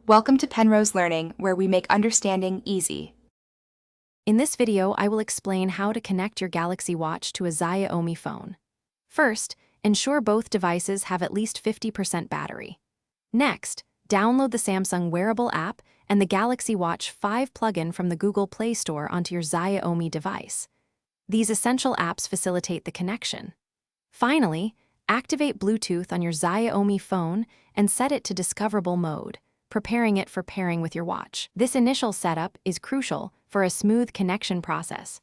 Welcome to Penrose Learning, where we make understanding easy. In this video, I will explain how to connect your Galaxy Watch to a Xiaomi phone. First, ensure both devices have at least 50% battery. Next, download the Samsung Wearable app and the Galaxy Watch 5 plugin from the Google Play Store onto your Xiaomi device. These essential apps facilitate the connection. Finally, activate Bluetooth on your Xiaomi phone and set it to discoverable mode, preparing it for pairing with your watch. This initial setup is crucial for a smooth connection process.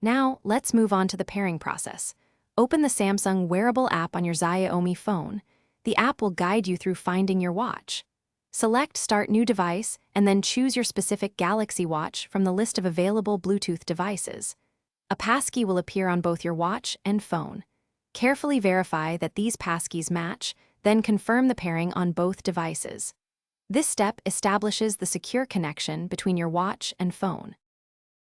Now, let's move on to the pairing process. Open the Samsung Wearable app on your Xiaomi phone. The app will guide you through finding your watch. Select Start New Device and then choose your specific Galaxy Watch from the list of available Bluetooth devices. A passkey will appear on both your watch and phone. Carefully verify that these passkeys match, then confirm the pairing on both devices. This step establishes the secure connection between your watch and phone.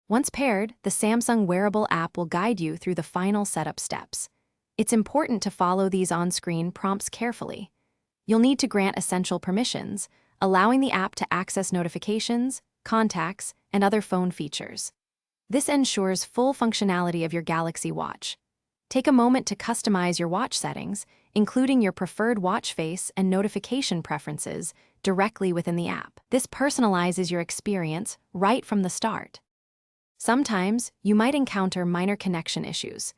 Once paired, the Samsung Wearable app will guide you through the final setup steps. It's important to follow these on-screen prompts carefully. You'll need to grant essential permissions, allowing the app to access notifications, contacts, and other phone features. This ensures full functionality of your Galaxy Watch. Take a moment to customize your watch settings, including your preferred watch face and notification preferences, directly within the app. This personalizes your experience right from the start. Sometimes, you might encounter minor connection issues.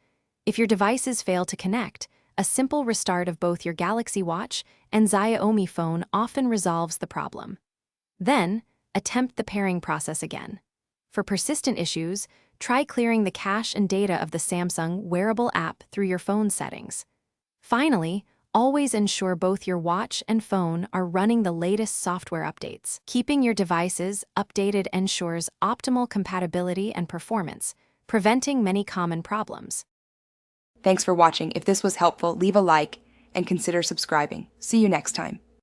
If your devices fail to connect, a simple restart of both your Galaxy Watch and Xiaomi phone often resolves the problem. Then, attempt the pairing process again. For persistent issues, try clearing the cache and data of the Samsung Wearable app through your phone settings. Finally, always ensure both your watch and phone are running the latest software updates. Keeping your devices updated ensures optimal compatibility and performance, preventing many common problems. Thanks for watching. If this was helpful, leave a like and consider subscribing. See you next time.